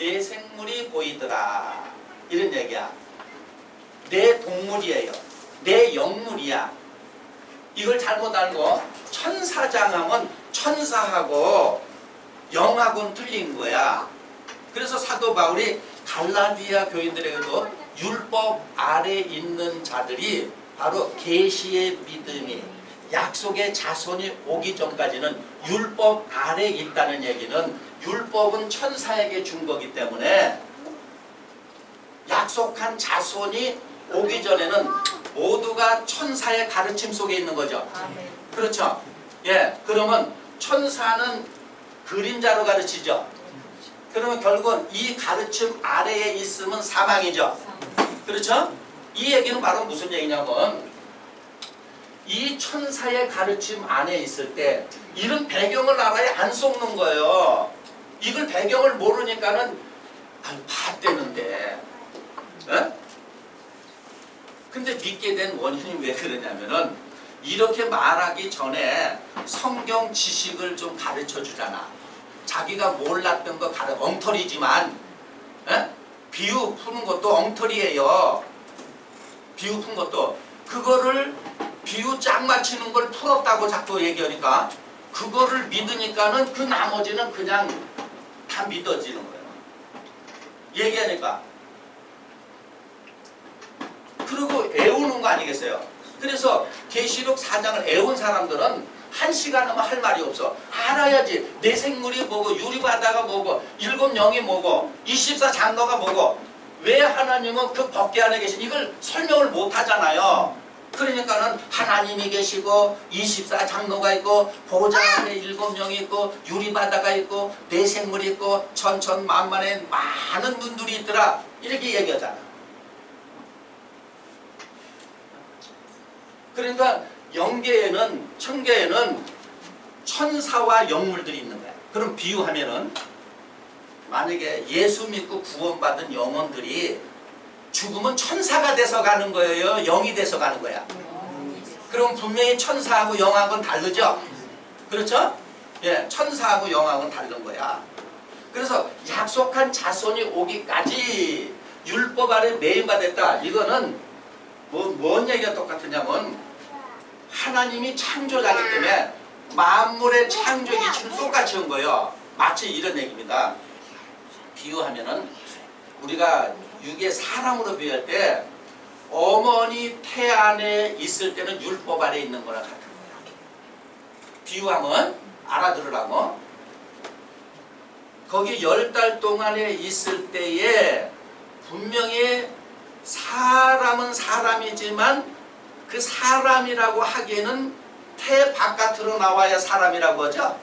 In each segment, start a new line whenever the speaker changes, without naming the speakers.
내 생물이 보이더라. 이런 얘기야. 내 동물이에요. 내 영물이야. 이걸 잘못 알고 천사장하면 천사하고 영하고는 틀린 거야. 그래서 사도 바울이 갈라디아 교인들에게도 율법 아래 있는 자들이 바로 계시의 믿음이 약속의 자손이 오기 전까지는 율법 아래 있다는 얘기는 율법은 천사에게 준 거기 때문에 약속한 자손이 오기 전에는 모두가 천사의 가르침 속에 있는 거죠. 그렇죠? 예, 그러면 천사는 그림자로 가르치죠. 그러면 결국은 이 가르침 아래에 있으면 사망이죠. 그렇죠? 이 얘기는 바로 무슨 얘기냐면 이 천사의 가르침 안에 있을 때 이런 배경을 알아야 안 속는 거예요. 이걸 배경을 모르니까는 봤대는데 근데 믿게 된 원인이 왜 그러냐면은 이렇게 말하기 전에 성경 지식을 좀 가르쳐 주잖아. 자기가 몰랐던 거 엉터리지만 비유 푸는 것도 엉터리예요. 비유 푸는 것도 그거를 비유 짝 맞추는 걸 풀었다고 자꾸 얘기하니까 그거를 믿으니까는 그 나머지는 그냥 다 믿어지는 거예요. 얘기하니까. 그리고 애우는 거 아니겠어요? 그래서 계시록 4장을 애운 사람들은 1시간 하면 할 말이 없어. 알아야지. 내 생물이 뭐고 유리바다가 뭐고 일곱 영이 뭐고 24장로가 뭐고 왜 하나님은 그 법궤 안에 계신 이걸 설명을 못 하잖아요. 그러니까는 하나님이 계시고 24장로가 있고 보좌 안에 일곱 영이 있고 유리바다가 있고 내 생물이 있고 천천만만의 많은 눈들이 있더라. 이렇게 얘기하잖아. 그러니까 영계에는 천계에는 천사와 영물들이 있는 거야. 그럼 비유하면은 만약에 예수 믿고 구원받은 영혼들이 죽으면 천사가 돼서 가는 거예요? 영이 돼서 가는 거야? 그럼 분명히 천사하고 영하고는 다르죠? 그렇죠? 예, 천사하고 영하고는 다른 거야. 그래서 약속한 자손이 오기까지 율법 아래 매임받았다. 이거는 뭔 얘기가 똑같으냐면 하나님이 창조자이기 때문에 만물의 창조의 기준을 똑같이 한 거예요. 마치 이런 얘기입니다. 비유하면은 우리가 육의 사람으로 비유할 때 어머니 태 안에 있을 때는 율법 아래 있는 거랑 같은 거예요. 비유하면 알아들으라고. 거기 10달 동안에 있을 때에 분명히 사람은 사람이지만 그 사람이라고 하기에는 태 바깥으로 나와야 사람이라고 하죠.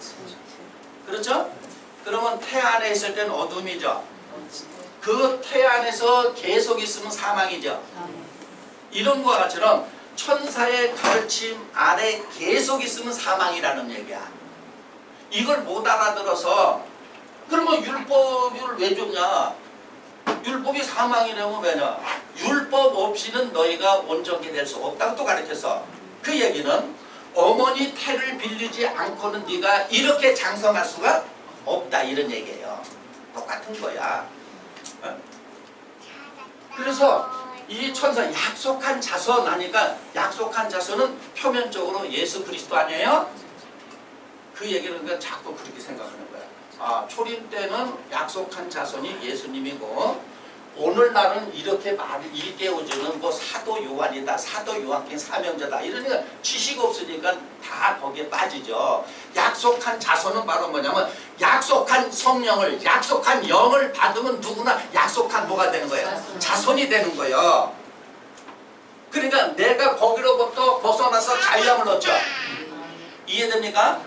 그렇죠? 그러면 태 안에 있을 때는 어둠이죠. 그 태 안에서 계속 있으면 사망이죠. 이런 것처럼 천사의 가르침 아래 계속 있으면 사망이라는 얘기야. 이걸 못 알아들어서 그러면 율법을 왜 줬냐? 율법이 사망이라면 왜냐? 율법 없이는 너희가 온전히 될 수 없다고 또 가르쳤어. 그 얘기는 어머니 태를 빌리지 않고는 네가 이렇게 장성할 수가 없다 이런 얘기예요. 똑같은 거야. 그래서 이 천사 약속한 자손 하니까 약속한 자손은 표면적으로 예수 그리스도 아니에요? 그 얘기는 그냥 자꾸 그렇게 생각하는 거야. 아, 초림 때는 약속한 자손이 예수님이고 오늘날은 이렇게 말을 일깨워주는 뭐 사도 요한이다, 사도 요한께 사명자다 이러니까 지식 없으니까 다 거기에 빠지죠. 약속한 자손은 바로 뭐냐면 약속한 성령을, 약속한 영을 받으면 누구나 약속한 뭐가 되는 거예요? 자손이 되는 거예요. 그러니까 내가 거기로부터 벗어나서 자유함을 얻죠. 이해됩니까?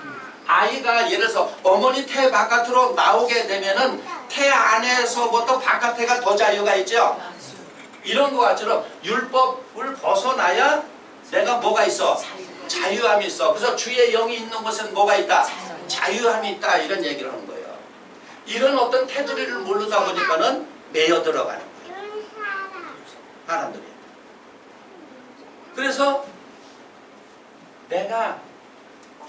아이가 예를 들어서 어머니 태 바깥으로 나오게 되면은 태 안에서부터 바깥에가 더 자유가 있죠. 이런 것처럼 율법을 벗어나야 내가 뭐가 있어? 자유함이 있어. 그래서 주의 영이 있는 곳은 뭐가 있다? 자유함이 있다. 이런 얘기를 하는 거예요. 이런 어떤 테두리를 모르다 보니까는 매여 들어가는 거예요. 사람들이. 그래서 내가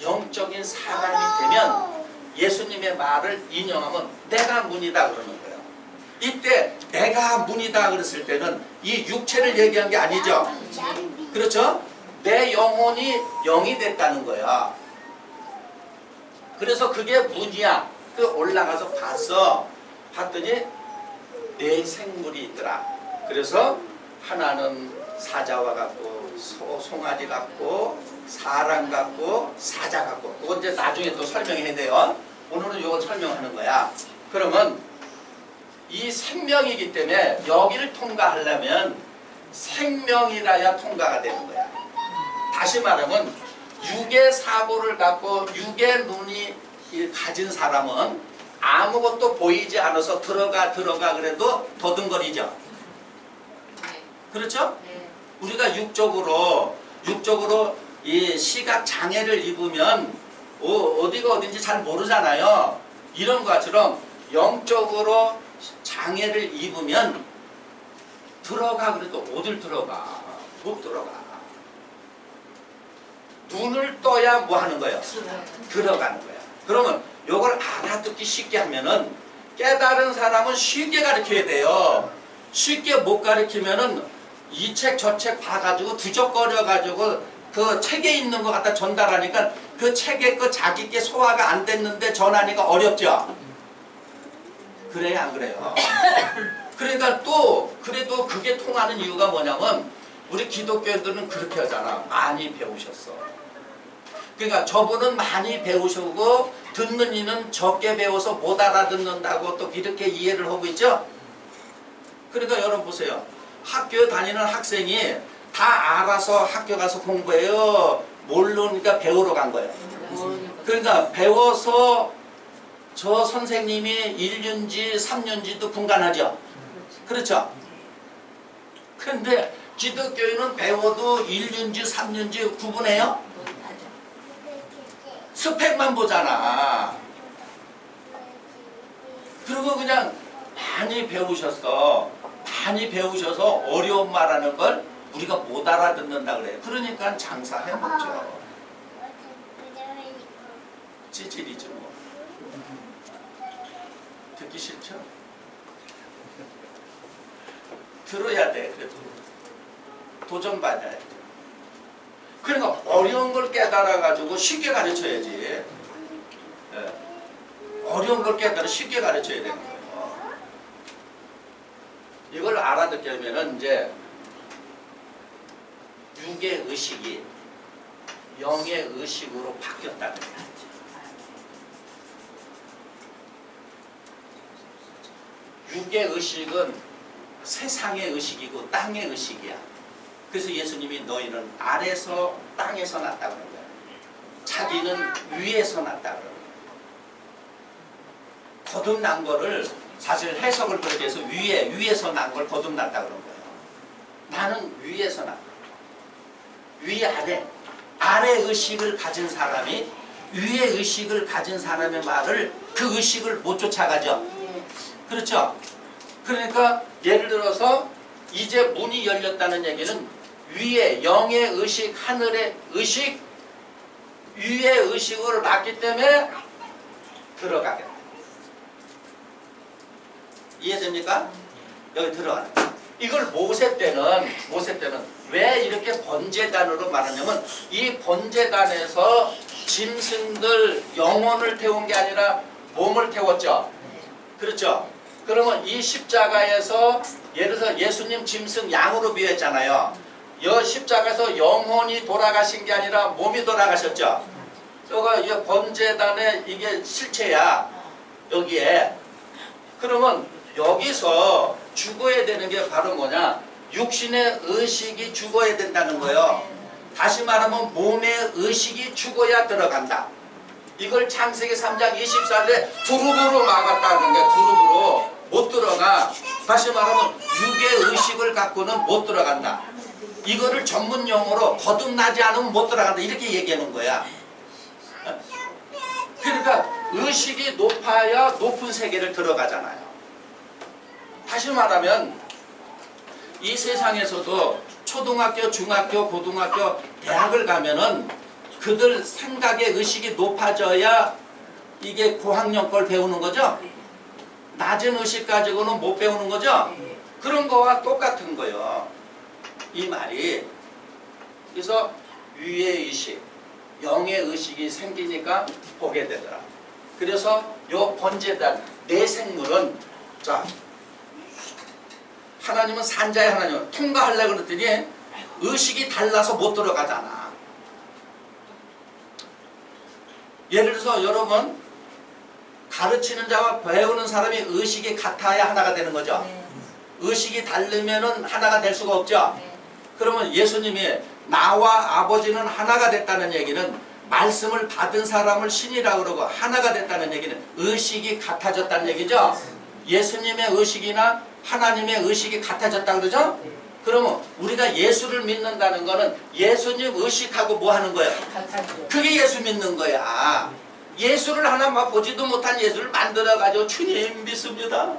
영적인 사람이 되면 예수님의 말을 인용하면 내가 문이다 그러는 거예요. 이때 내가 문이다 그랬을 때는 이 육체를 얘기한 게 아니죠. 그렇죠? 내 영혼이 영이 됐다는 거야. 그래서 그게 문이야. 그 올라가서 봤더니 네 생물이 있더라. 그래서 하나는 사자와 같고 송아지 같고 사람 같고 사자 같고, 그건 이제 나중에 또 설명해야 돼요. 오늘은 이걸 설명하는 거야. 그러면 이 생명이기 때문에 여기를 통과하려면 생명이라야 통과가 되는 거야. 다시 말하면 육의 사고를 갖고 육의 눈이 가진 사람은 아무것도 보이지 않아서 들어가 그래도 더듬거리죠. 그렇죠? 우리가 육적으로 이 시각 장애를 입으면 어디가 어딘지 잘 모르잖아요. 이런 것처럼 영적으로 장애를 입으면 들어가 그래도 어딜 들어가? 못 들어가. 눈을 떠야 뭐 하는 거예요? 들어가는 거야. 그러면 이걸 알아듣기 쉽게 하면은 깨달은 사람은 쉽게 가르쳐야 돼요. 쉽게 못 가르치면은 이 책 저 책 봐가지고 두적거려가지고 그 책에 있는 것 갖다 전달하니까 그 책에 그 자기께 소화가 안 됐는데 전하니까 어렵죠? 그래요, 안 그래요? 그러니까 또 그래도 그게 통하는 이유가 뭐냐면 우리 기독교인들은 그렇게 하잖아. 많이 배우셨어. 그러니까 저분은 많이 배우시고 듣는 이는 적게 배워서 못 알아듣는다고 또 이렇게 이해를 하고 있죠? 그러니까 여러분 보세요. 학교에 다니는 학생이 다 알아서 학교 가서 공부해요? 모르니까 배우러 간 거예요. 그러니까 배워서 저 선생님이 1년지 3년지도 분간하죠. 그렇죠? 그런데 기독교인은 배워도 1년지 3년지 구분해요? 스펙만 보잖아. 그리고 그냥 많이 배우셔서 어려운 말하는 걸 우리가 못 알아듣는다 그래요. 그러니까 장사해먹죠. 찌질이죠. 뭐. 듣기 싫죠? 들어야 돼. 그래도 도전받아야 돼. 그러니까 어려운 걸 깨달아가지고 쉽게 가르쳐야지. 네. 어려운 걸 깨달아 쉽게 가르쳐야 되는 거예요. 이걸 알아듣게 하면은 이제 육의 의식이 영의 의식으로 바뀌었다는 거예요. 육의 의식은 세상의 의식이고 땅의 의식이야. 그래서 예수님이 너희는 아래서 땅에서 났다 그런 거야. 자기는 위에서 났다 그런 거야. 거듭난 거를 사실 해석을 그렇게 해서 위에서 난 걸 거듭났다 그런 거예요. 나는 위에서 났다. 아래 의식을 가진 사람이 위의 의식을 가진 사람의 말을 그 의식을 못 쫓아가죠. 그렇죠? 그러니까 예를 들어서 이제 문이 열렸다는 얘기는 위에 영의 의식, 하늘의 의식, 위의 의식을 낳기 때문에 들어가게. 이해됩니까? 여기 들어가는. 이걸 모세 때는 왜 이렇게 번제단으로 말하냐면 이 번제단에서 짐승들 영혼을 태운 게 아니라 몸을 태웠죠. 그렇죠? 그러면 이 십자가에서 예를 들어서 예수님 짐승 양으로 비유했잖아요. 이 십자가에서 영혼이 돌아가신 게 아니라 몸이 돌아가셨죠. 저거 이 번제단의 이게 실체야. 여기에. 그러면 여기서 죽어야 되는 게 바로 뭐냐? 육신의 의식이 죽어야 된다는 거예요. 다시 말하면 몸의 의식이 죽어야 들어간다. 이걸 창세기 3장 24절에 두릅으로 막았다는 거예요. 두릅으로 못 들어가. 다시 말하면 육의 의식을 갖고는 못 들어간다. 이거를 전문 용어로 거듭나지 않으면 못 들어간다. 이렇게 얘기하는 거야. 그러니까 의식이 높아야 높은 세계를 들어가잖아요. 다시 말하면 이 세상에서도 초등학교, 중학교, 고등학교, 대학을 가면은 그들 생각의 의식이 높아져야 이게 고학년 걸 배우는 거죠. 낮은 의식 가지고는 못 배우는 거죠? 그런 거와 똑같은 거예요. 이 말이. 그래서 위의 의식, 영의 의식이 생기니까 보게 되더라. 그래서 요 번제단, 내 생물은, 자, 하나님은 산자의 하나님은 통과하려고 그랬더니 의식이 달라서 못 들어가잖아. 예를 들어서 여러분, 가르치는 자와 배우는 사람이 의식이 같아야 하나가 되는 거죠.
네.
의식이 다르면은 하나가 될 수가 없죠.
네.
그러면 예수님이 나와 아버지는 하나가 됐다는 얘기는 말씀을 받은 사람을 신이라고 그러고 하나가 됐다는 얘기는 의식이 같아졌다는 얘기죠. 예수님의 의식이나 하나님의 의식이 같아졌다 그러죠. 그러면 우리가 예수를 믿는다는 거는 예수님 의식하고 뭐 하는 거예요? 그게 예수 믿는 거야. 예수를 하나 보지도 못한 예수를 만들어가지고 주님 믿습니다.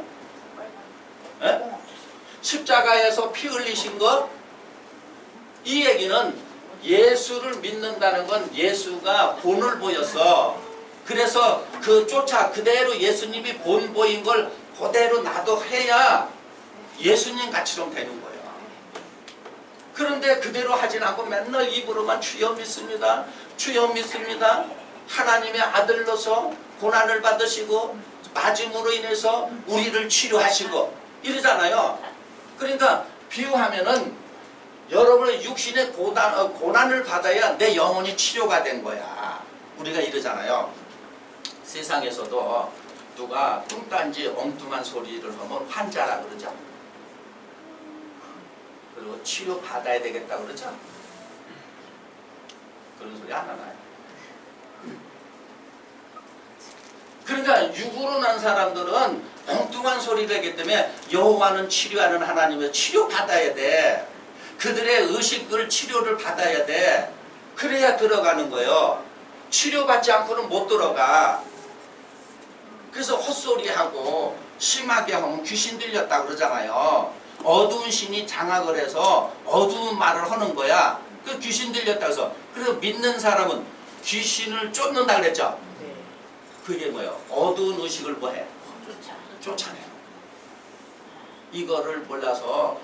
에? 십자가에서 피 흘리신 것, 이 얘기는 예수를 믿는다는 건 예수가 본을 보여서, 그래서 그 쫓아 그대로 예수님이 본 보인 걸 그대로 나도 해야 예수님 같이럼 되는 거예요. 그런데 그대로 하진 않고 맨날 입으로만 주여 믿습니다, 주여 믿습니다, 하나님의 아들로서 고난을 받으시고 맞음으로 인해서 우리를 치료하시고 이러잖아요. 그러니까 비유하면은 여러분의 육신의 고난을 받아야 내 영혼이 치료가 된 거야. 우리가 이러잖아요. 세상에서도 누가 뚱딴지 엉뚱한 소리를 하면 환자라 그러죠. 그리고 치료 받아야 되겠다 그러죠. 그런 소리 안 하나요? 그러니까 육으로 난 사람들은 엉뚱한 소리를 하기 때문에 여호와는 치료하는 하나님의 치료 받아야 돼. 그들의 의식을 치료를 받아야 돼. 그래야 들어가는 거예요. 치료받지 않고는 못 들어가. 그래서 헛소리하고 심하게 하면 귀신 들렸다 그러잖아요. 어두운 신이 장악을 해서 어두운 말을 하는 거야. 그 귀신 들렸다 해서. 그래서 믿는 사람은 귀신을 쫓는다 그랬죠. 그게 뭐예요? 어두운 의식을 뭐해? 쫓아내는 거예요. 이거를 몰라서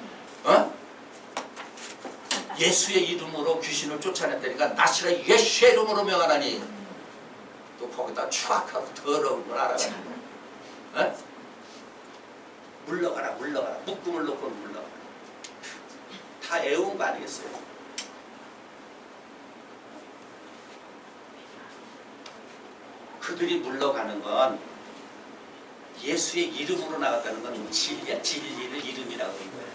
예수의 이름으로 귀신을 쫓아냈다니까 나시라 예수의 이름으로 명하나니 또 거기다 추악하고 더러운 걸 알아가지고 물러가라 물러가라 묶음을 놓고 물러가라. 다 애운 거 아니겠어요? 그들이 물러가는 건 예수의 이름으로 나갔다는 건 진리야. 진리를 이름이라고 한 거야.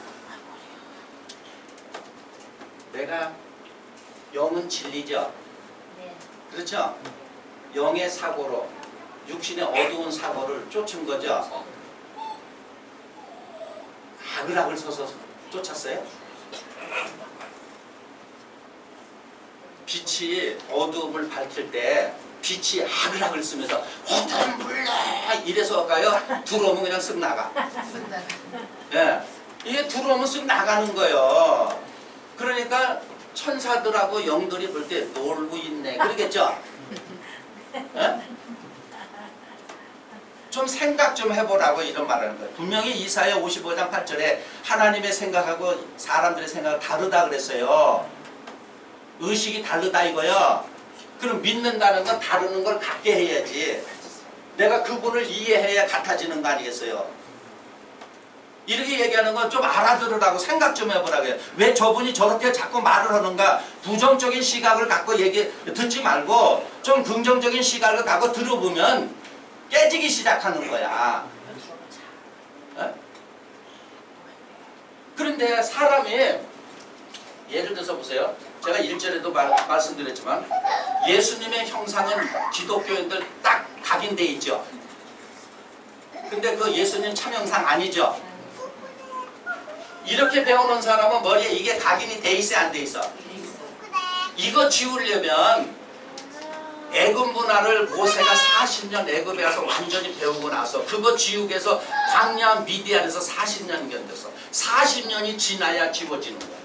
내가 영은 진리죠. 그렇죠? 영의 사고로 육신의 어두운 사고를 쫓은 거죠. 악을 써서 쫓았어요? 빛이 어두움을 밝힐 때 빛이 악을 쓰면서 어둠 불러 이래서 가요. 들어오면 그냥 쓱 나가. 예, 이게 들어오면 쓱 나가는 거예요. 그러니까 천사들하고 영들이 볼 때 놀고 있네 그러겠죠. 예? 좀 생각 좀 해보라고 이런 말하는 거예요. 분명히 이사야 55장 8절에 하나님의 생각하고 사람들의 생각은 다르다 그랬어요. 의식이 다르다 이거요. 그럼 믿는다는 건 다루는 걸 같게 해야지. 내가 그분을 이해해야 같아지는 거 아니겠어요? 이렇게 얘기하는 건 좀 알아들으라고 생각 좀 해보라고요. 왜 저분이 저렇게 자꾸 말을 하는가. 부정적인 시각을 갖고 듣지 말고 좀 긍정적인 시각을 갖고 들어보면 깨지기 시작하는 거야. 어? 그런데 사람이 예를 들어서 보세요. 제가 1절에도 말씀드렸지만 예수님의 형상은 기독교인들 딱 각인돼 있죠. 근데 그 예수님 참형상 아니죠. 이렇게 배우는 사람은 머리에 이게 각인이 돼 있어 안 돼 있어? 이거 지우려면 애굽 문화를 모세가 40년 애굽에 가서 완전히 배우고 나서 그거 지우기 위해서 광야 미디안에서 40년 견뎌서 40년이 지나야 지워지는 거야.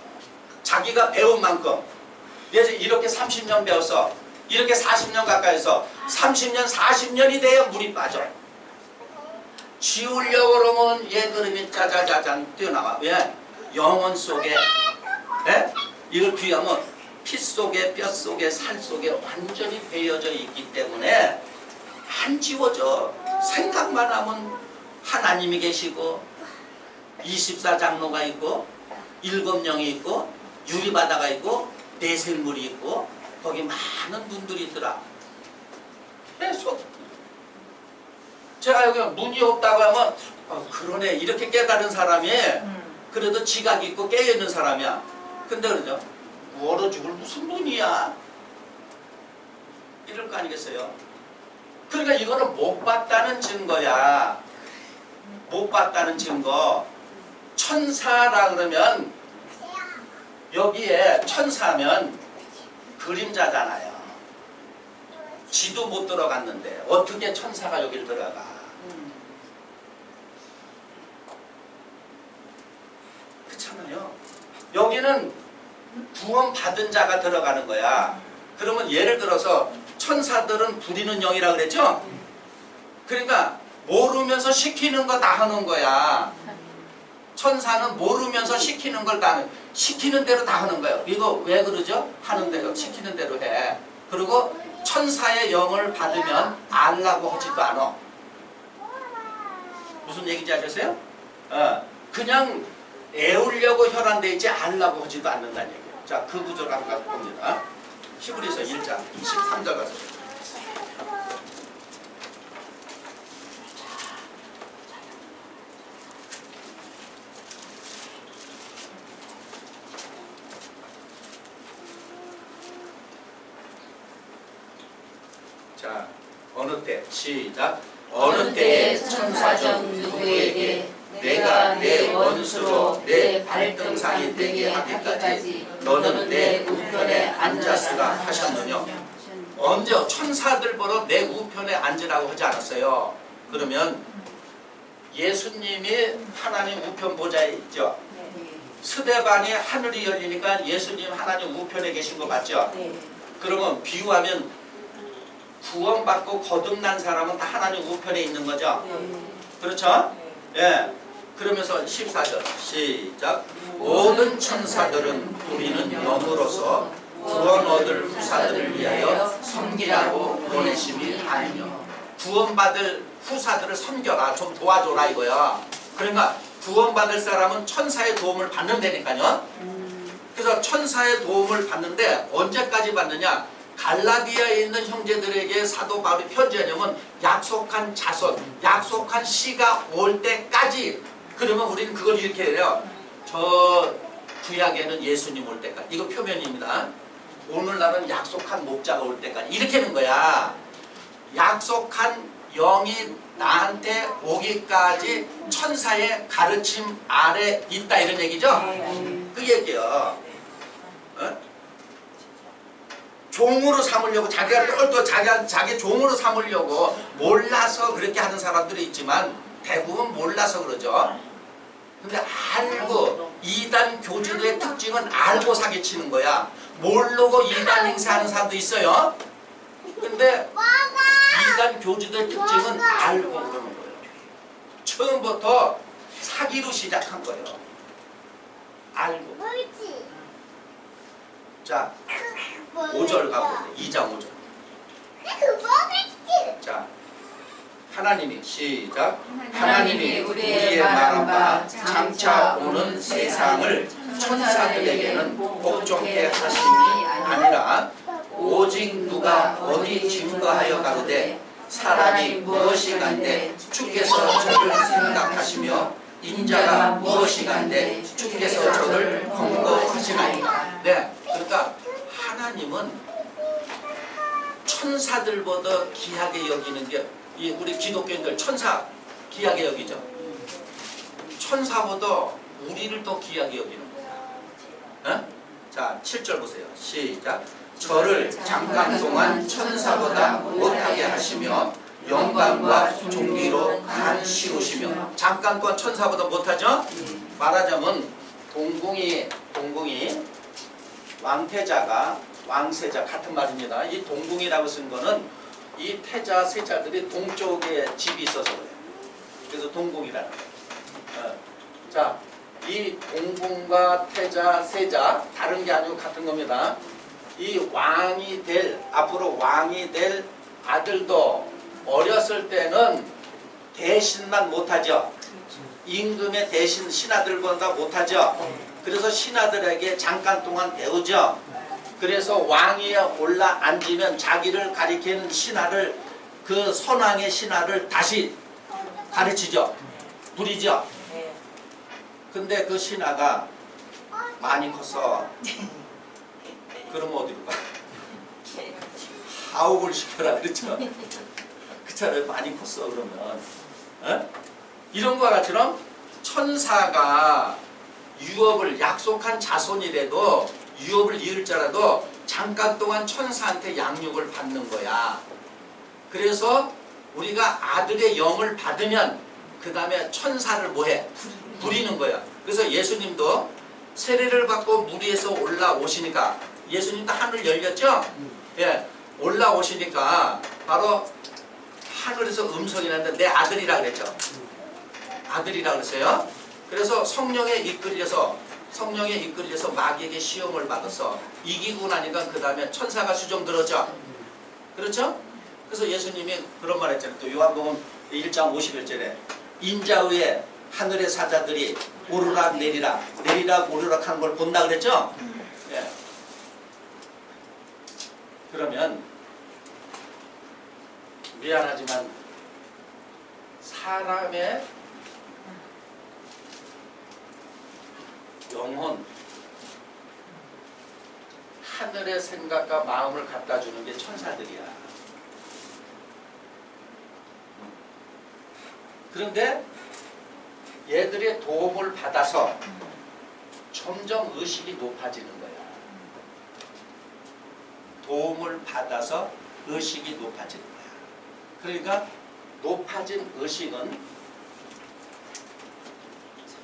자기가 배운 만큼. 그래서 이렇게 30년 배워서 이렇게 40년 가까이 해서 30년 40년이 돼야 물이 빠져. 지우려고 그러면 얘 그림이 짜자자잔 뛰어나와. 왜? 영혼 속에, 예? 이걸 비하면 피 속에 뼈 속에 살 속에 완전히 배어져 있기 때문에 안 지워져. 생각만 하면 하나님이 계시고 24장로가 있고 7영이 있고 유리바다가 있고 내생물이 있고 거기 많은 분들이 있더라. 제가 여기 문이 없다고 하면 그러네 이렇게 깨달은 사람이 그래도 지각이 있고 깨어있는 사람이야. 근데 그러죠. 멀어 죽을 무슨 문이야? 이럴 거 아니겠어요? 그러니까 이거는 못 봤다는 증거야. 못 봤다는 증거. 천사라 그러면 여기에 천사면 그림자잖아요. 지도 못 들어갔는데 어떻게 천사가 여길 들어가? 그렇잖아요. 여기는 구원 받은 자가 들어가는 거야. 그러면 예를 들어서 천사들은 부리는 영이라 그랬죠? 그러니까 모르면서 시키는 거 다 하는 거야. 천사는 모르면서 시키는 걸 다 하는, 시키는 대로 다 하는 거예요. 이거 왜 그러죠? 하는 대로, 시키는 대로 해. 그리고 천사의 영을 받으면 알라고 하지도 않아. 무슨 얘기인지 아셨어요? 그냥 애우려고 혈안돼 있지 알라고 하지도 않는다는 얘기예요. 자, 그 구조를 한번 봅니다. 히브리서 1장 23절 가서. 자, 어느 때? 시작. 어느 때에 천사 중 누구에게 내가 내 원수로 내 발등상이 되게 하기까지 너는 내 우편에 앉았으라 하셨느냐. 언제 천사들 보러 내 우편에 앉으라고 하지 않았어요. 그러면 예수님이 하나님 우편 보좌에 있죠. 스데반이 하늘이 열리니까 예수님 하나님 우편에 계신 거 맞죠? 그러면 비유하면 구원받고 거듭난 사람은 다 하나님 우편에 있는 거죠. 그렇죠? 예. 그러면서 14절 시작. 모든 천사들은 우리는 영으로서 구원 얻을 후사들을 위하여 섬기라고 보내심이 아니며. 구원받을 후사들을 섬겨라, 좀 도와줘라 이거야. 그러니까 구원받을 사람은 천사의 도움을 받는다니까요. 그래서 천사의 도움을 받는데 언제까지 받느냐? 갈라디아에 있는 형제들에게 사도 바울이 편지하려면 약속한 자손, 약속한 시가 올 때까지. 그러면 우리는 그걸 이렇게 해요. 저 구약에는 예수님 올 때까지. 이거 표면입니다. 오늘날은 약속한 목자가 올 때까지. 이렇게 하는 거야. 약속한 영이 나한테 오기까지 천사의 가르침 아래 있다 이런 얘기죠. 그 얘기요. 종으로 삼으려고 자기가 똘똘 자기 종으로 삼으려고 몰라서 그렇게 하는 사람들이 있지만 대부분 몰라서 그러죠. 근데 알고 이단 교주들의 특징은 알고 사기치는 거야. 모르고 이단 행세하는 사람도 있어요. 근데 이단 교주들의 특징은 알고 그러는 거예요. 처음부터 사기로 시작한 거예요. 알고. 자, 5절 가보세요. 2장 5절. 자, 하나님이 시작. 하나님이 우리의 말한 바 장차 오는 세상을 천사들에게는 복종케 하심이 아니라 오직 누가 어디 증거하여 가로되 사람이 무엇이 간데 주께서 저를 생각하시며 인자가 무엇이 간데 주께서 저를 권고하시나이까. 네, 그러니까 하나님은 천사들보다 귀하게 여기는 게 우리 기독교인들 천사 귀하게 여기죠. 천사보다 우리를 더 귀하게 여기는 거야. 어? 자, 7절 보세요. 시작. 저를 잠깐 동안 천사보다 못하게 하시며 영광과 존귀로 간시우시며. 잠깐 동안 천사보다 못하죠? 말하자면 동궁이 왕태자가 왕세자 같은 말입니다. 이 동궁이라고 쓴 거는 이 태자 세자들이 동쪽에 집이 있어서 그래요. 그래서 동공이라는 거예요. 자, 이 동공과 태자, 세자 다른 게 아니고 같은 겁니다. 이 왕이 될 앞으로 왕이 될 아들도 어렸을 때는 대신만 못하죠. 임금의 대신 신하들보다 못하죠. 그래서 신하들에게 잠깐 동안 배우죠. 그래서 왕위에 올라 앉으면 자기를 가리키는 신하를 그 선왕의 신하를 다시 가르치죠. 부리죠. 근데 그 신하가 많이 컸어. 그럼 어디로 가? 하옥을 시켜라 그랬죠. 그 차라리 많이 컸어 그러면. 어? 이런 거와 같이럼 천사가 유업을 약속한 자손이라도 유업을 이을 자라도 잠깐 동안 천사한테 양육을 받는 거야. 그래서 우리가 아들의 영을 받으면 그 다음에 천사를 뭐해? 부리는 거야. 그래서 예수님도 세례를 받고 물 위에서 올라오시니까 예수님도 하늘 열렸죠? 예, 올라오시니까 바로 하늘에서 음성이 났는데 내 아들이라 그랬죠. 아들이라 그랬어요. 그래서 성령에 이끌려서 마귀에게 시험을 받아서 이기고 나니까 그 다음에 천사가 수종 들었죠. 그렇죠? 그래서 예수님이 그런 말 했잖아요. 또 요한복음 1장 51절에 인자 위에 하늘의 사자들이 오르락 내리락 오르락 하는 걸 본다 그랬죠? 예. 그러면 미안하지만 사람의 영혼, 하늘의 생각과 마음을 갖다 주는 게 천사들이야. 그런데 얘들의 도움을 받아서 점점 의식이 높아지는 거야. 도움을 받아서 의식이 높아지는 거야. 그러니까 높아진 의식은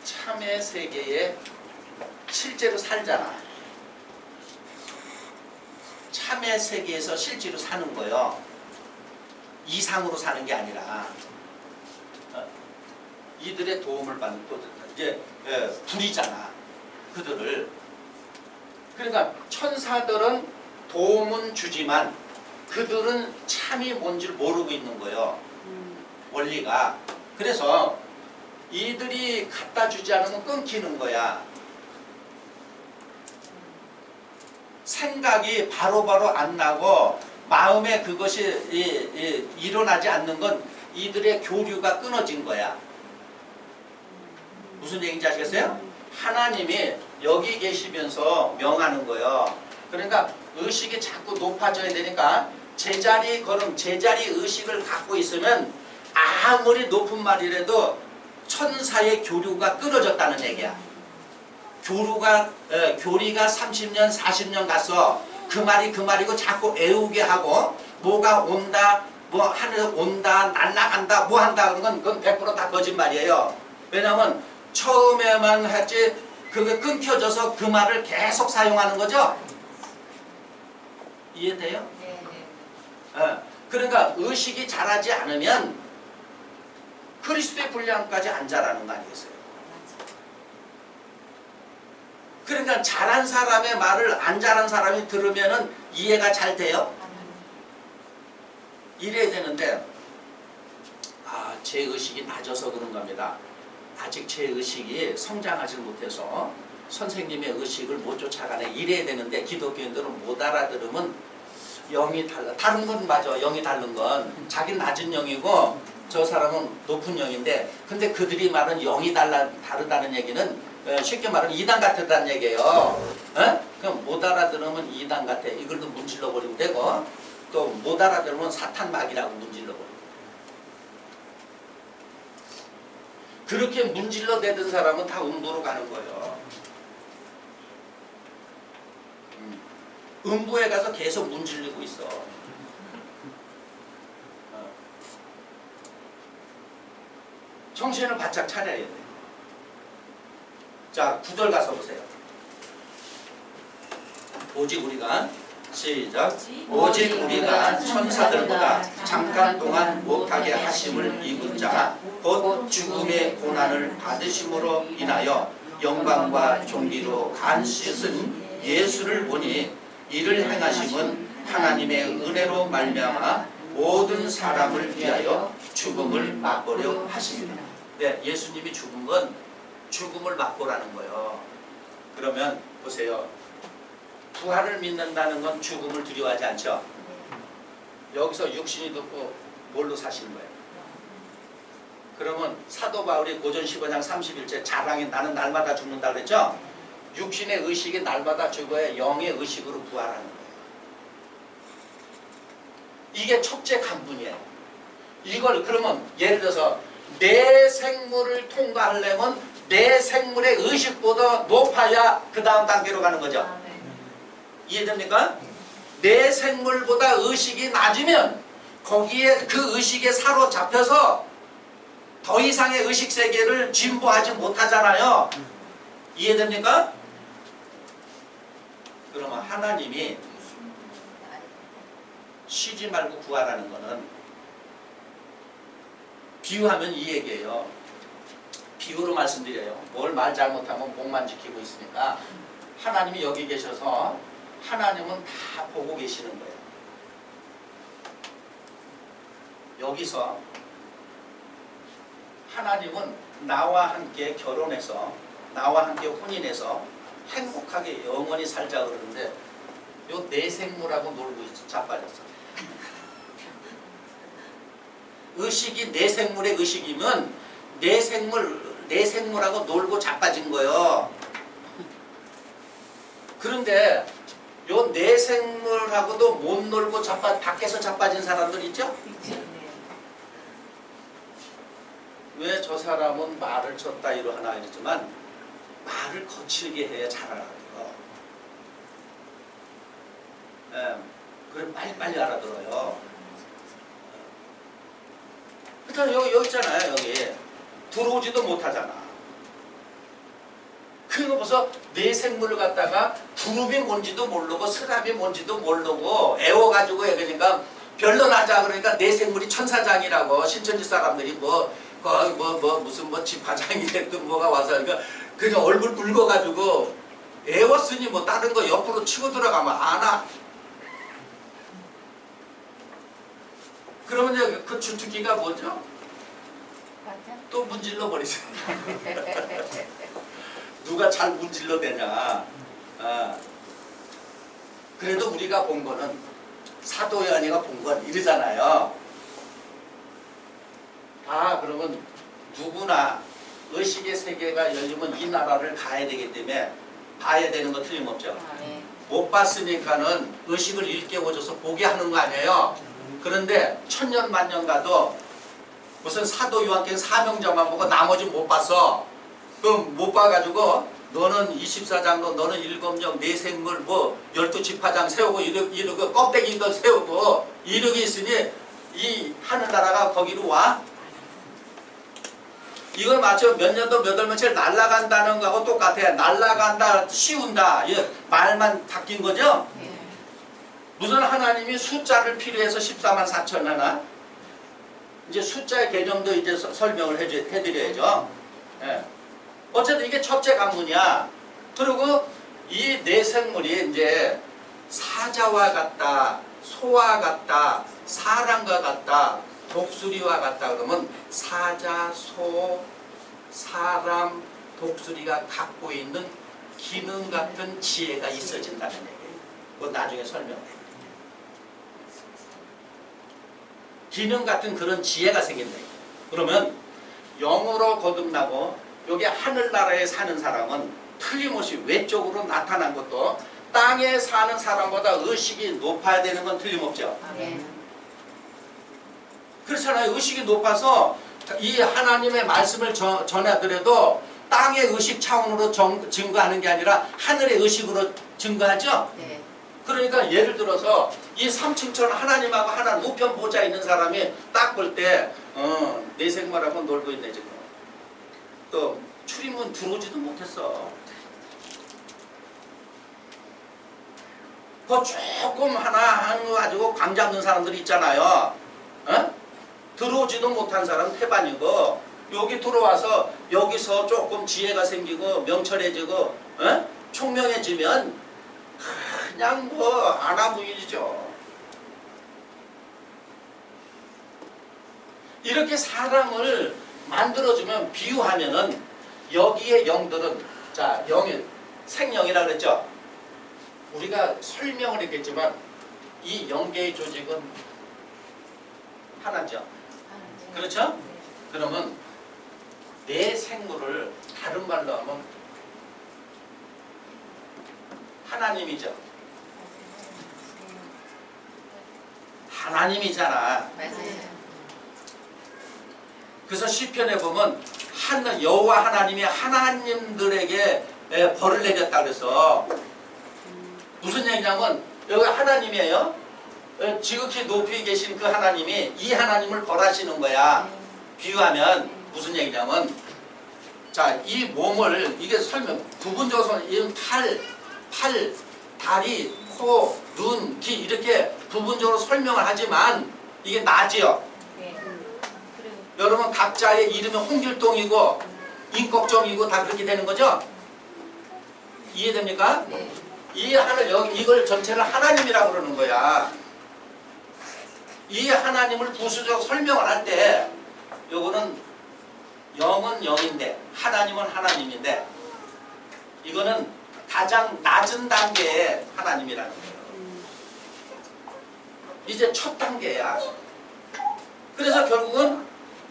참의 세계에 실제로 살잖아. 참의 세계에서 실제로 사는 거예요. 이상으로 사는 게 아니라 이들의 도움을 받는 또 이제 불이잖아. 그들을. 그러니까 천사들은 도움은 주지만 그들은 참이 뭔지를 모르고 있는 거예요. 원리가. 그래서 이들이 갖다 주지 않으면 끊기는 거야. 생각이 바로바로 안 나고 마음에 그것이 일어나지 않는 건 이들의 교류가 끊어진 거야. 무슨 얘기인지 아시겠어요? 하나님이 여기 계시면서 명하는 거예요. 그러니까 의식이 자꾸 높아져야 되니까 제자리 걸음, 제자리 의식을 갖고 있으면 아무리 높은 말이라도 천사의 교류가 끊어졌다는 얘기야. 교리가 30년, 40년 갔어. 그 말이 그 말이고 자꾸 애우게 하고 뭐가 온다, 뭐 하늘에서 온다, 날아간다, 뭐 한다 그런 건 그건 100% 다 거짓말이에요. 왜냐하면 처음에만 했지 그게 끊겨져서 그 말을 계속 사용하는 거죠. 이해돼요? 네. 그러니까 의식이 자라지 않으면 그리스도의 분량까지 안 자라는 거 아니겠어요? 그러니까 잘한 사람의 말을 안 잘한 사람이 들으면은 이해가 잘 돼요? 이래야 되는데 제 의식이 낮아서 그런 겁니다. 아직 제 의식이 성장하지 못해서 선생님의 의식을 못 쫓아가네. 이래야 되는데 기독교인들은 못 알아들으면 영이 달라. 다른 건 맞아. 영이 다른 건. 자기는 낮은 영이고 저 사람은 높은 영인데 근데 그들이 말은 영이 다르다는 얘기는 쉽게 말하면 이단 같다는 얘기예요. 그럼 못 알아들으면 이단 같아. 이걸도 문질러 버리면 되고 또 못 알아들으면 사탄 마귀라고 문질러 버리고. 그렇게 문질러 대던 사람은 다 음부로 가는 거예요. 음부에 가서 계속 문질리고 있어. 정신을 바짝 차려야 돼. 자, 9절 가서 보세요. 오직 우리가 시작. 오직 우리가 천사들보다 잠깐 동안 못하게 하심을 입은 자 곧 죽음의 고난을 받으심으로 인하여 영광과 존귀로 간쓰신 예수를 보니 이를 행하심은 하나님의 은혜로 말미암아 모든 사람을 위하여 죽음을 맛보려 하십니다. 네, 예수님이 죽은 건 죽음을 맛보라는 거예요. 그러면 보세요. 부활을 믿는다는 건 죽음을 두려워하지 않죠? 여기서 육신이 듣고 뭘로 사시는 거예요? 그러면 사도 바울이 고전 15장 31절 자랑이 나는 날마다 죽는다 그랬죠? 육신의 의식이 날마다 죽어야 영의 의식으로 부활하는 거예요. 이게 첫째 간분이에요. 이걸 그러면 예를 들어서 내 생물을 통과하려면 내 생물의 의식보다 높아야 그 다음 단계로 가는 거죠. 이해됩니까? 내 생물보다 의식이 낮으면 거기에 그 의식에 사로잡혀서 더 이상의 의식 세계를 진보하지 못하잖아요. 이해됩니까? 그러면 하나님이 쉬지 말고 구하라는 거는 비유하면 이 얘기예요. 비유로 말씀드려요. 뭘 말 잘못하면 목만 지키고 있으니까 하나님이 여기 계셔서 하나님은 다 보고 계시는 거예요. 여기서 하나님은 나와 함께 결혼해서 나와 함께 혼인해서 행복하게 영원히 살자 그러는데 요 내 생물하고 놀고 자빠졌어. 의식이 내 생물의 의식이면 내 생물하고 놀고 자빠진 거예요. 그런데 요 내 생물하고도 못 놀고 밖에서 자빠진 사람들 있죠? 왜 저 사람은 말을 쳤다 이러나 이러지만 말을 거칠게 해야 잘 알아들어. 그래 빨리 알아들어요. 일단 여기 있잖아요. 여기 들어오지도 못하잖아. 그거 벌써 내 생물을 갖다가 두릅이 뭔지도 모르고 스랍이 뭔지도 모르고 애워가지고 그러니까 변론하자 그러니까 내 생물이 천사장이라고 신천지 사람들이 무슨 집화장이 됐든 뭐가 와서 그냥 얼굴 붉어가지고 애웠으니 뭐 다른 거 옆으로 치고 들어가면 안 와. 그러면 이제 그 주특기가 뭐죠? 또 문질러 버리죠. 누가 잘 문질러 대냐. 그래도 우리가 본 거는 사도 요한이가 본 건 이러잖아요. 그러면 누구나 의식의 세계가 열리면 이 나라를 가야 되기 때문에 봐야 되는 거 틀림없죠. 못 봤으니까는 의식을 일깨워줘서 보게 하는 거 아니에요. 그런데 천년 만년 가도 무슨 사도 요한께서 사명자만 보고 나머지 못 봤어. 그럼 못 봐가지고 너는 24장로 너는 일검령 내 생물 12지파장 세우고 이러고 껍데기도 세우고 이러고 있으니 이 하늘나라가 거기로 와? 이걸 마치 몇 년도 몇 월 며칠 날아간다는 거하고 똑같아. 날아간다, 씌운다. 말만 바뀐 거죠? 무슨 하나님이 숫자를 필요해서 14만 4천 하나? 이제 숫자의 개념도 이제 설명을 해드려야죠. 어쨌든 이게 첫째 관문이야. 그리고 이 내 생물이 이제 사자와 같다, 소와 같다, 사람과 같다, 독수리와 같다 그러면 사자, 소, 사람, 독수리가 갖고 있는 기능 같은 지혜가 있어진다는 얘기예요. 그건 나중에 설명해. 기능 같은 그런 지혜가 생긴다. 그러면 영으로 거듭나고 여기 하늘나라에 사는 사람은 틀림없이 외적으로 나타난 것도 땅에 사는 사람보다 의식이 높아야 되는 건 틀림없죠. 그렇잖아요. 의식이 높아서 이 하나님의 말씀을 전하더라도 땅의 의식 차원으로 증거하는 게 아니라 하늘의 의식으로 증거하죠. 그러니까 예를 들어서 이 3층처럼 하나님하고 하나 우편 보좌 있는 사람이 딱 볼 때 내 생활하고 놀고 있네 지금. 또 출입문 들어오지도 못했어. 그 조금 하나 하는 거 가지고 광 잡는 사람들이 있잖아요. 어? 들어오지도 못한 사람 태반이고, 여기 들어와서 여기서 조금 지혜가 생기고 명철해지고 어? 총명해지면 그냥 뭐 아나무인이죠. 이렇게 사람을 만들어주면, 비유하면은 여기에 영들은, 자, 영이 생명이라 그랬죠. 우리가 설명을 했겠지만 이 영계의 조직은 하나죠. 그렇죠? 그러면 내 생물을 다른 말로 하면 하나님이죠. 하나님이잖아. 그래서 시편에 보면 여호와 하나님이 하나님들에게 벌을 내렸다 그래서 무슨 얘기냐면, 여기 하나님이에요. 지극히 높이 계신 그 하나님이 이 하나님을 벌하시는 거야. 비유하면 무슨 얘기냐면, 자, 이 몸을, 이게 설명 부분적으로 이 팔, 다리, 코, 눈, 귀 이렇게 부분적으로 설명을 하지만 이게 나지요. 여러분 각자의 이름이 홍길동이고 임꺽정이고 다 그렇게 되는 거죠? 이해됩니까? 이 이걸 전체를 하나님이라고 그러는 거야. 이 하나님을 부수적으로 설명을 할 때, 요거는 영은 영인데 하나님은 하나님인데, 이거는 가장 낮은 단계의 하나님이라는 거예요. 이제 첫 단계야. 그래서 결국은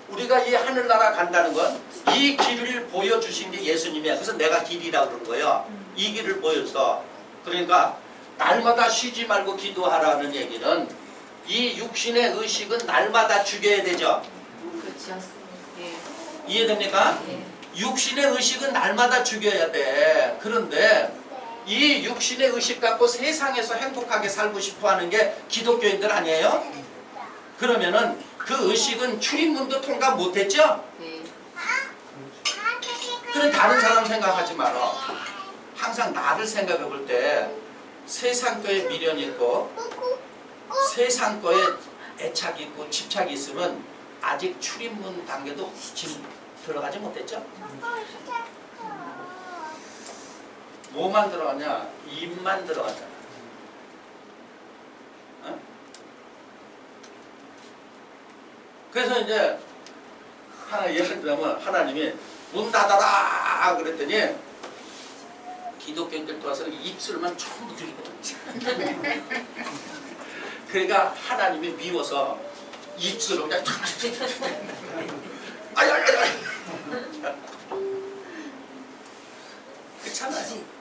우리가 이 하늘나라 간다는 건 이 길을 보여주신 게 예수님이야. 그래서 내가 길이라고 그러는 거예요. 이 길을 보여서. 그러니까 날마다 쉬지 말고 기도하라는 얘기는, 이 육신의 의식은 날마다 죽여야 되죠.
그렇죠. 예.
이해됩니까?
예.
육신의 의식은 날마다 죽여야 돼. 그런데 이 육신의 의식 갖고 세상에서 행복하게 살고 싶어 하는 게 기독교인들 아니에요? 그러면은 그 의식은 출입문도 통과 못했죠?
예.
그런 다른 사람 생각하지 마라. 항상 나를 생각해 볼 때 세상 거에 미련이 있고 세상 거에 애착이 있고 집착이 있으면 아직 출입문 단계도 지금 들어가지 못했죠? 뭐만 들어가냐? 입만 들어가잖아. 어? 그래서 이제 예를 들면 하나님이 문 닫아라 그랬더니 기독교인들 들어와서 입술만 전부 들이거든요. 그러니까 하나님이 미워서 입술을 그냥 아야야야. 그렇잖아요.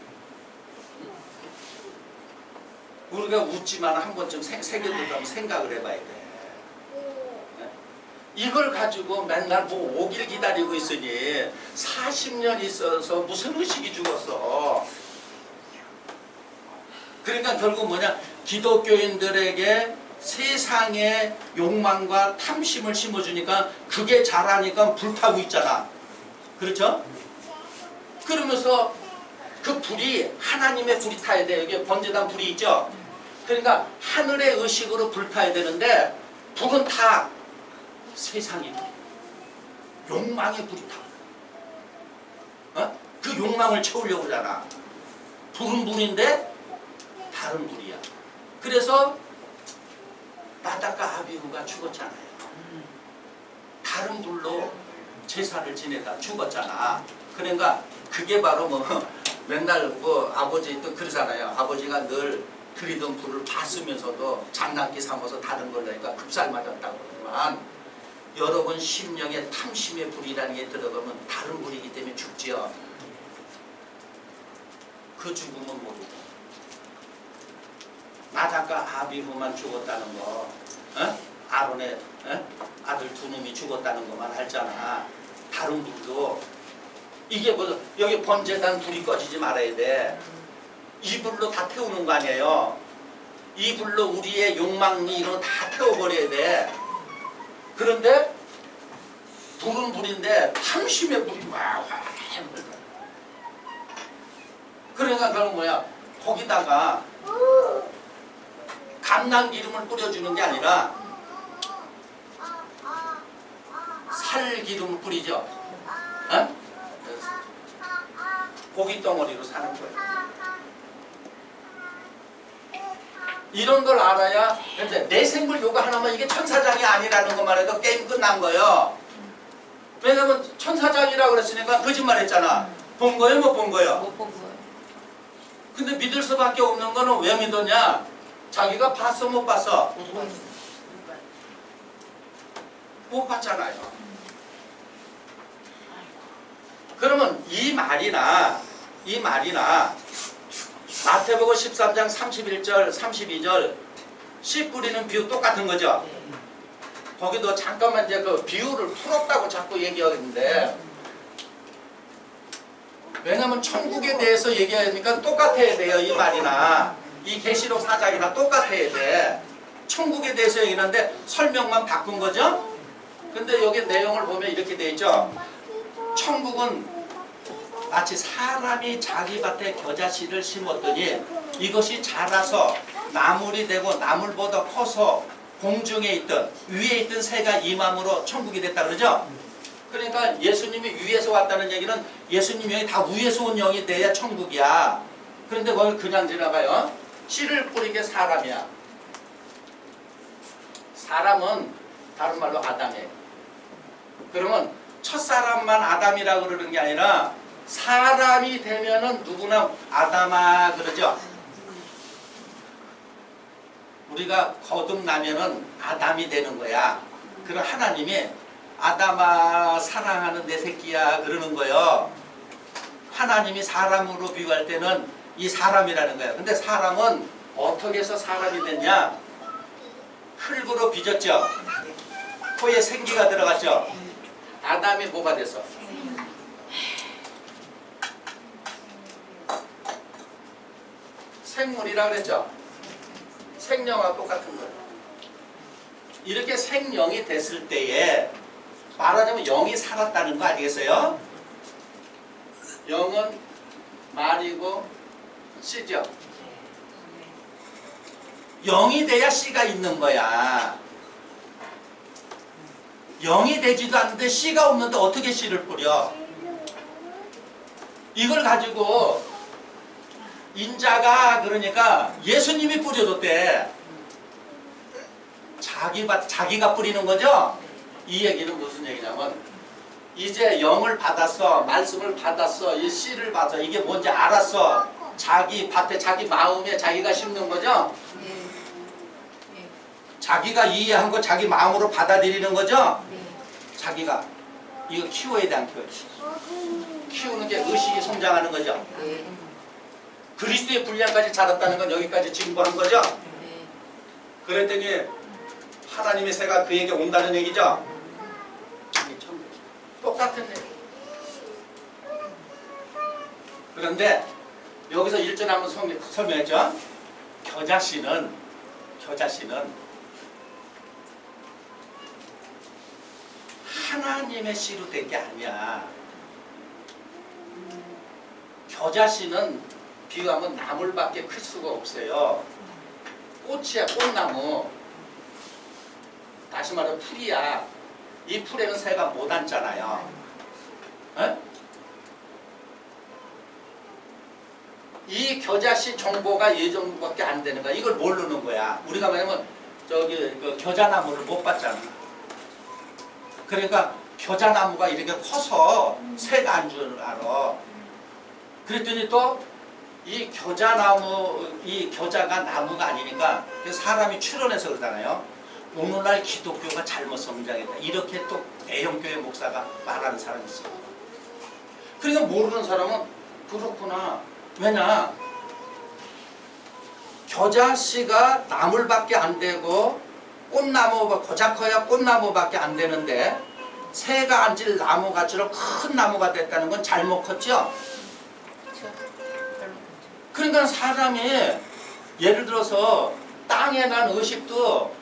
우리가 웃지만 한 번쯤 새겨들다면 생각을 해봐야 돼. 이걸 가지고 맨날 뭐 오길 기다리고 있으니 40년 있어서 무슨 의식이 죽었어. 그러니까 결국 뭐냐, 기독교인들에게 세상의 욕망과 탐심을 심어주니까 그게 자라니까 불타고 있잖아. 그렇죠? 그러면서 그 불이 하나님의 불이 타야 돼. 여기 번제단 불이 있죠? 그러니까 하늘의 의식으로 불타야 되는데 불은 타. 세상이 욕망의 불이 타. 어? 그 욕망을 채우려고 하잖아. 불은 불인데 다른 불이야. 그래서 나답과 아비후가 죽었잖아요. 다른 불로 제사를 지내다 죽었잖아. 그러니까 그게 바로 뭐 맨날 뭐 아버지도 그러잖아요. 아버지가 늘 그리던 불을 봤으면서도 장난기 삼아서 다른 걸 내니까 급살 맞았다고 그러지만, 여러분 심령에 탐심의 불이라는 게 들어가면 다른 불이기 때문에 죽지요. 그 죽음은 모르고 나답과 아비후만 죽었다는 거, 어? 아론의 아들 두 놈이 죽었다는 것만 알잖아. 다른 불도 이게 뭐 여기 번제단 불이 꺼지지 말아야 돼. 이 불로 다 태우는 거 아니에요. 이 불로 우리의 욕망이 이런 거 다 태워버려야 돼. 그런데 불은 불인데 탐심의 불이 막 그러니까 그건 뭐야, 거기다가 감람 기름을 뿌려주는 게 아니라 살 기름을 뿌리죠. 어? 고기 덩어리로 사는 거예요. 이런 걸 알아야 내 생물 요거 하나만 이게 천사장이 아니라는 것만 해도 게임 끝난 거예요. 왜냐면 천사장이라고 그랬으니까 거짓말 했잖아. 본 거예요? 못 본 거예요?
못 본 거예요.
근데 믿을 수밖에 없는 거는 왜 믿었냐? 자기가 봤어 못 봤어? 못 봤잖아요. 그러면 이 말이나 마태복음 13장 31절 32절 씨 뿌리는 비유 똑같은 거죠. 거기도 잠깐만 이제 그 비유를 풀었다고 자꾸 얘기하는데, 왜냐면 천국에 대해서 얘기하니까 똑같아야 돼요. 이 말이나 이 계시록 4장이나 똑같아야 돼. 천국에 대해서 얘기하는데 설명만 바꾼 거죠. 근데 여기 내용을 보면 이렇게 돼 있죠. 천국은 마치 사람이 자기 밭에 겨자씨를 심었더니 이것이 자라서 나물이 되고 나물보다 커서 공중에 있던 위에 있던 새가 임함으로 천국이 됐다 그러죠. 그러니까 예수님이 위에서 왔다는 얘기는 예수님 영이 다 위에서 온 영이 돼야 천국이야. 그런데 그걸 그냥 지나가요. 씨를 뿌린 게 사람이야. 사람은 다른 말로 아담이에요. 그러면 첫사람만 아담이라고 그러는 게 아니라 사람이 되면은 누구나 아담아 그러죠. 우리가 거듭나면은 아담이 되는 거야. 그럼 하나님이 아담아 사랑하는 내 새끼야 그러는 거예요. 하나님이 사람으로 비유할 때는 이 사람이라는 거예요. 근데 사람은 어떻게 해서 사람이 됐냐? 흙으로 빚었죠. 코에 생기가 들어갔죠. 아담이 뭐가 됐어? 생물이라 그랬죠. 생명하고 똑같은 거예요. 이렇게 생명이 됐을 때에 말하자면 영이 살았다는 거 아니겠어요? 영은 말이고 씨죠. 영이 돼야 씨가 있는 거야. 영이 되지도 않는데 씨가 없는데 어떻게 씨를 뿌려? 이걸 가지고 인자가 그러니까 예수님이 뿌려줬대. 자기가 뿌리는 거죠? 이 얘기는 무슨 얘기냐면 이제 영을 받았어. 말씀을 받았어. 이 씨를 받아. 이게 뭔지 알았어. 자기 밭에 자기 마음에 자기가 심는 거죠? 자기가 이해한 거 자기 마음으로 받아들이는 거죠? 자기가 이거 키워야 돼 안 키워야 돼? 키우는 게 의식이 성장하는 거죠? 그리스도의 분량까지 자랐다는 건 여기까지 증거한 거죠? 그랬더니 하나님의 새가 그에게 온다는 얘기죠? 똑같은 얘기. 그런데 여기서 1절 한번 설명했죠? 겨자씨는 하나님의 씨로 된 게 아니야. 겨자씨는 비유하면 나물밖에 클 수가 없어요. 꽃이야, 꽃나무. 다시 말해 풀이야. 이 풀에는 새가 못 앉잖아요. 에? 이 겨자씨 정보가 이 정도밖에 안 되는 거야. 이걸 모르는 거야. 우리가 뭐냐면 저기 그 겨자나무를 못 봤잖아. 그러니까 겨자나무가 이렇게 커서 새가 안 줄 알아. 그랬더니 또 이 겨자나무, 이 겨자가 나무가 아니니까 사람이 출현해서 그러잖아요. 오늘날 기독교가 잘못 성장했다. 이렇게 또 대형교회 목사가 말하는 사람이 있어요. 그러니까 모르는 사람은 그렇구나. 왜냐? 겨자씨가 나물밖에 안 되고 꽃나무, 고작 커야 꽃나무밖에 안 되는데 새가 앉을 나무가처럼 큰 나무가 됐다는 건 잘못 컸죠? 그러니까 사람이 예를 들어서 땅에 난 의식도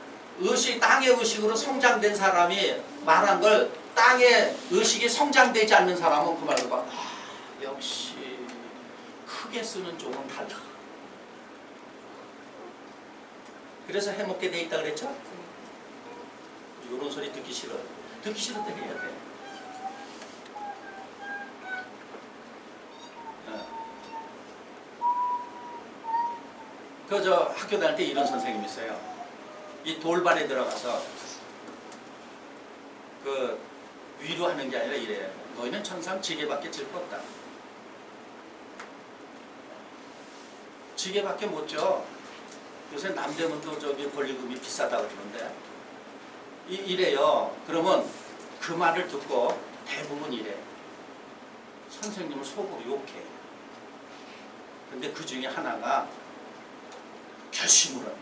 땅의 의식으로 성장된 사람이 말한 걸 땅의 의식이 성장되지 않는 사람은 그 말로 봐. 역시 크게 쓰는 쪽은 달라. 그래서 해먹게 돼 있다 그랬죠? 이런 소리 듣기 싫어. 듣기 싫을 때 해야 돼. 저 학교 다닐 때 이런 선생님이 있어요. 이 돌반에 들어가서 그 위로하는 게 아니라 이래요. 너희는 천상 지게밖에 질 거 없다. 지게밖에 못 져. 요새 남대문도 저기 권리금이 비싸다 그러는데 이래요. 그러면 그 말을 듣고 대부분 이래. 선생님을 속으로 욕해. 근데 그 중에 하나가 결심을 합니다.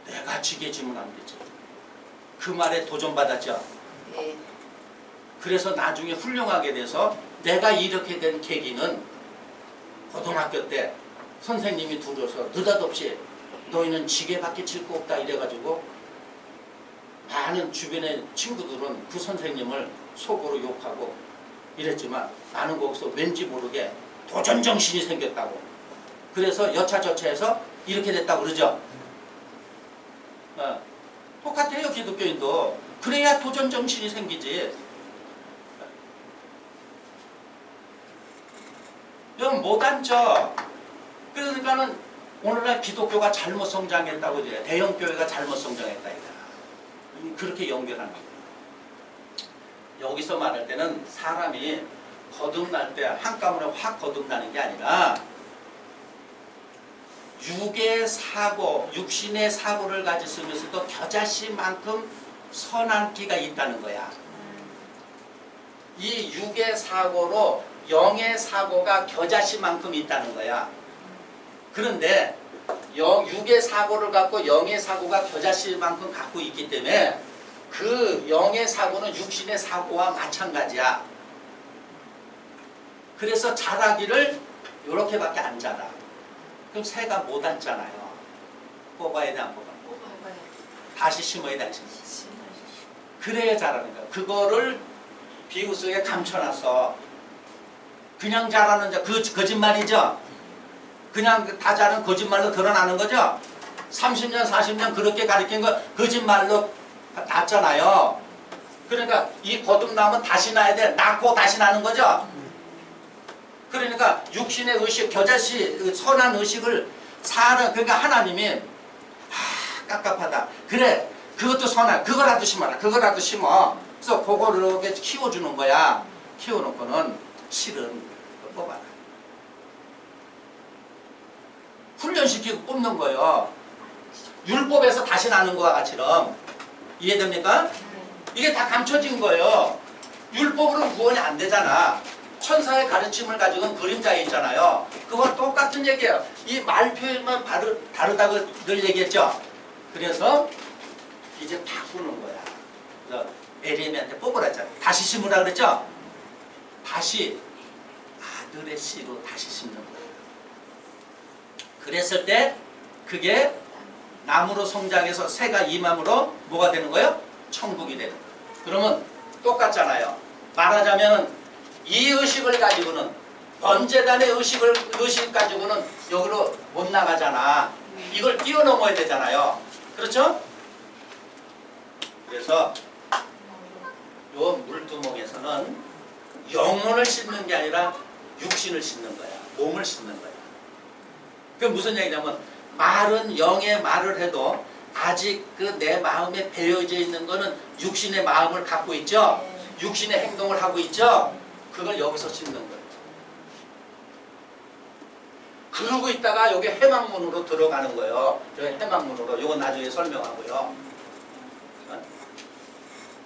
내가 지게지면 안 되지. 그 말에 도전받았죠.
네.
그래서 나중에 훌륭하게 돼서 내가 이렇게 된 계기는 고등학교 때 선생님이 둘러서 느닷없이 너희는 지게밖에 질 거 없다 이래가지고 많은 주변의 친구들은 그 선생님을 속으로 욕하고 이랬지만 나는 거기서 왠지 모르게 도전정신이 생겼다고. 그래서 여차저차해서 이렇게 됐다고 그러죠. 똑같아요. 기독교인도. 그래야 도전정신이 생기지. 이건 못 앉죠. 그러니까는 오늘날 기독교가 잘못 성장했다고 이제 대형교회가 잘못 성장했다. 그렇게 연결하는 거예요. 여기서 말할 때는 사람이 거듭날 때 한꺼번에 확 거듭나는 게 아니라 육의 사고, 육신의 사고를 가졌으면서도 겨자씨만큼 선한 끼가 있다는 거야. 이 육의 사고로 영의 사고가 겨자씨만큼 있다는 거야. 그런데 육의 사고를 갖고 영의 사고가 겨자씨만큼 갖고 있기 때문에 그 영의 사고는 육신의 사고와 마찬가지야. 그래서 자라기를 이렇게밖에 안 자라. 그럼 새가 못 앉잖아요. 뽑아야 돼, 안 뽑아?
뽑아봐요.
다시 심어야 돼, 그래야 자라는 거야. 그거를 비유 속에 감춰놨어. 그냥 자라는 자, 그 거짓말이죠? 그냥 다 자는 거짓말로 드러나는 거죠? 30년, 40년 그렇게 가르친 거 거짓말로 났잖아요. 그러니까 이 거듭나면 다시 나야 돼. 낳고 다시 나는 거죠? 그러니까 육신의 의식, 겨자씨, 선한 의식을 사는, 그러니까 하나님이 깝깝하다. 그래, 그것도 선한, 그거라도 심어라. 그거라도 심어. 그래서 그거를 이렇게 키워주는 거야. 키워놓고는 실은 뽑아라. 훈련시키고 뽑는 거예요. 율법에서 다시 나는 거와 같이럼. 이해됩니까? 이게 다 감춰진 거예요. 율법으로는 구원이 안 되잖아. 천사의 가르침을 가지고는 그림자에 있잖아요. 그건 똑같은 얘기예요. 이 말 표현만 다르다고 늘 얘기했죠. 그래서 이제 바꾸는 거야. 그래서 에레미야한테 뽑으라 했잖아요. 다시 심으라 그랬죠. 다시 아들의 씨로 다시 심는 거예요. 그랬을 때 그게 나무로 성장해서 새가 임함으로 뭐가 되는 거예요? 천국이 되는 거예요. 그러면 똑같잖아요. 말하자면 이 의식을 가지고는 번제단의 의식 가지고는 여기로 못 나가잖아. 이걸 뛰어넘어야 되잖아요. 그렇죠? 그래서 요 물두멍에서는 영혼을 씻는 게 아니라 육신을 씻는 거야. 몸을 씻는 거야. 그게 무슨 얘기냐면 말은 영의 말을 해도 아직 그 내 마음에 배어져 있는 거는 육신의 마음을 갖고 있죠. 육신의 행동을 하고 있죠. 그걸 여기서 씻는 거예요. 그러고 있다가 여기 해망문으로 들어가는 거예요. 여기 해망문으로. 이건 나중에 설명하고요.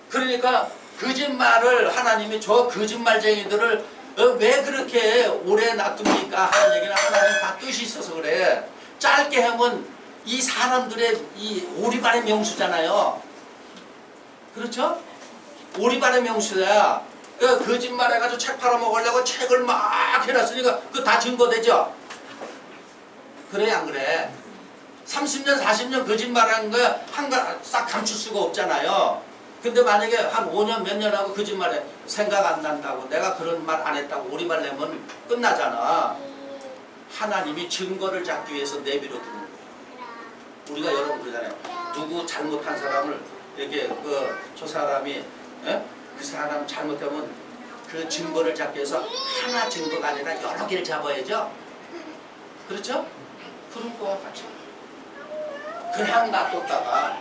그러니까 거짓말을 하나님이 저 거짓말쟁이들을 왜 그렇게 오래 놔둡니까 하는 얘기는 하나님 다 뜻이 있어서 그래. 짧게 하면 이 사람들의 이 오리발의 명수잖아요. 그렇죠? 오리발의 명수야. 거짓말 해가지고 책 팔아먹으려고 책을 막 해놨으니까 그거 다 증거되죠? 그래 안 그래? 30년 40년 거짓말하는 거야 한가 싹 감출 수가 없잖아요. 근데 만약에 한 5년 몇 년 하고 거짓말해 생각 안 난다고 내가 그런 말 안 했다고 오리발 내면 끝나잖아. 하나님이 증거를 잡기 위해서 내비로 두는 거예요. 우리가 여러분 그러잖아요. 누구 잘못한 사람을 이렇게 저 사람이 그 사람 잘못하면 그 증거를 잡기 위해서 하나 증거가 아니라 여러 개를 잡아야죠. 그렇죠? 그런 거와 같이 그냥 놔뒀다가